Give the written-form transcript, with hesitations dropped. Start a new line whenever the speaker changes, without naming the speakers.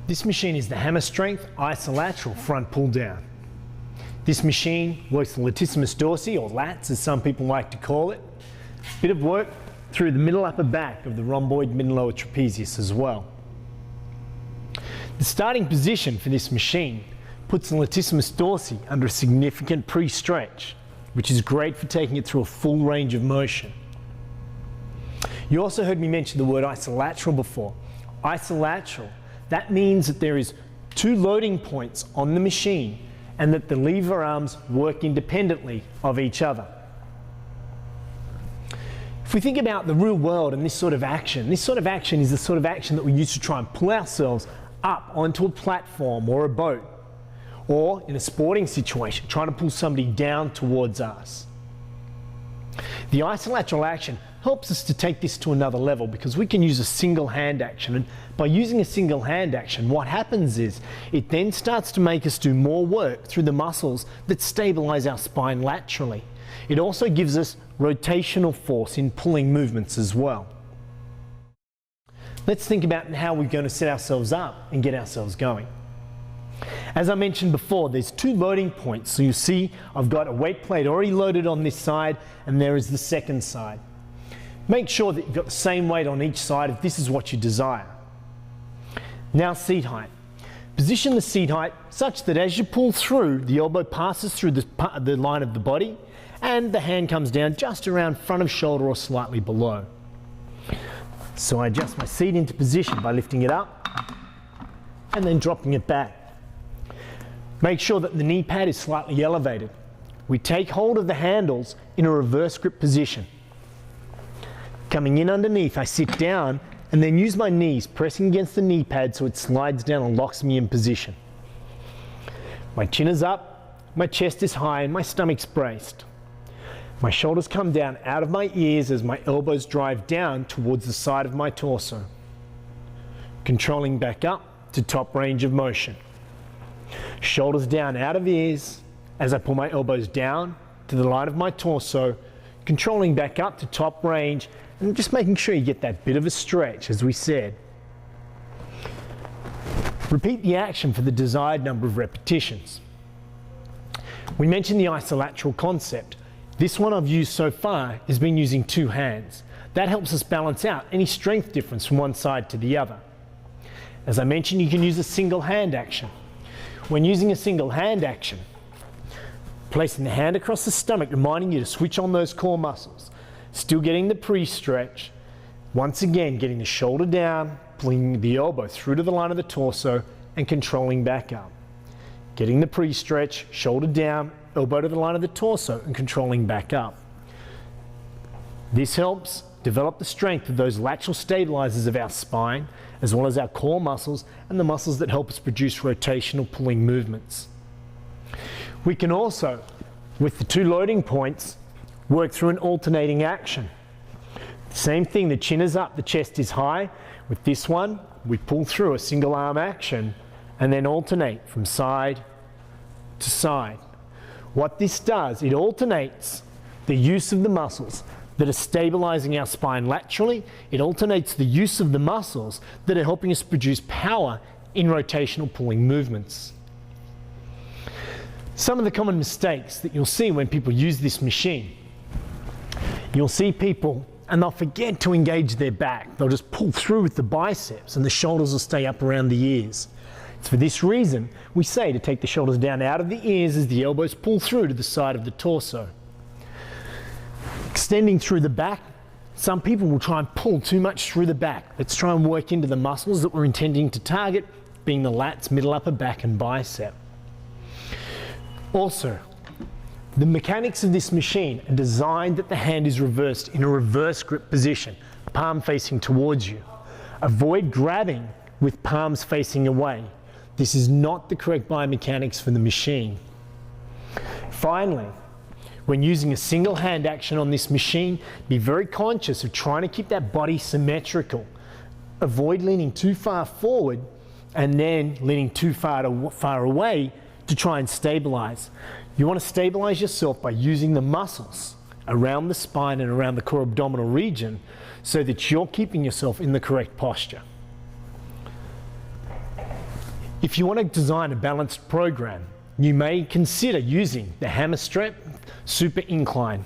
This machine is the hammer strength Isolateral front pull down. This machine works the latissimus dorsi, or lats as some people like to call it. Bit of work through the middle upper back of the rhomboid mid and lower trapezius as well. The starting position for this machine puts the latissimus dorsi under a significant pre-stretch, which is great for taking it through a full range of motion. You also heard me mention the word isolateral before. Isolateral, that means that there is two loading points on the machine and that the lever arms work independently of each other. If we think about the real world and this sort of action is the sort of action that we use to try and pull ourselves up onto a platform or a boat, or in a sporting situation, trying to pull somebody down towards us. The isolateral action helps us to take this to another level because we can use a single hand action, and by using a single hand action, what happens is it then starts to make us do more work through the muscles that stabilize our spine laterally. It also gives us rotational force in pulling movements as well. Let's think about how we're going to set ourselves up and get ourselves going. As I mentioned before, there's two loading points. So you see I've got a weight plate already loaded on this side, and there is the second side. Make sure that you've got the same weight on each side if this is what you desire. Now seat height. Position the seat height such that as you pull through, the elbow passes through the line of the body and the hand comes down just around front of shoulder or slightly below. So I adjust my seat into position by lifting it up and then dropping it back. Make sure that the knee pad is slightly elevated. We take hold of the handles in a reverse grip position. Coming in underneath, I sit down and then use my knees pressing against the knee pad so it slides down and locks me in position. My chin is up, my chest is high, and my stomach's braced. My shoulders come down out of my ears as my elbows drive down towards the side of my torso. Controlling back up to top range of motion. Shoulders down out of ears as I pull my elbows down to the line of my torso, controlling back up to top range and just making sure you get that bit of a stretch, as we said. Repeat the action for the desired number of repetitions. We mentioned the isolateral concept. This one I've used so far has been using two hands. That helps us balance out any strength difference from one side to the other. As I mentioned, you can use a single hand action. When using a single hand action, placing the hand across the stomach, reminding you to switch on those core muscles. Still getting the pre-stretch. Once again, getting the shoulder down, pulling the elbow through to the line of the torso and controlling back up. Getting the pre-stretch, shoulder down, elbow to the line of the torso and controlling back up. This helps develop the strength of those lateral stabilizers of our spine, as well as our core muscles and the muscles that help us produce rotational pulling movements. We can also, with the two loading points, work through an alternating action. Same thing, the chin is up, the chest is high. With this one, we pull through a single arm action and then alternate from side to side. What this does, it alternates the use of the muscles that are stabilizing our spine laterally. It alternates the use of the muscles that are helping us produce power in rotational pulling movements. Some of the common mistakes that you'll see when people use this machine. You'll see people and they'll forget to engage their back. They'll just pull through with the biceps and the shoulders will stay up around the ears. It's for this reason we say to take the shoulders down out of the ears as the elbows pull through to the side of the torso. Extending through the back, some people will try and pull too much through the back. Let's try and work into the muscles that we're intending to target, being the lats, middle upper back and bicep. Also, the mechanics of this machine are designed that the hand is reversed in a reverse grip position, palm facing towards you. Avoid grabbing with palms facing away. This is not the correct biomechanics for the machine. Finally, when using a single hand action on this machine, be very conscious of trying to keep that body symmetrical. Avoid leaning too far forward and then leaning too far away to try and stabilize. You want to stabilize yourself by using the muscles around the spine and around the core abdominal region so that you're keeping yourself in the correct posture. If you want to design a balanced program, you may consider using the hammer strength super incline.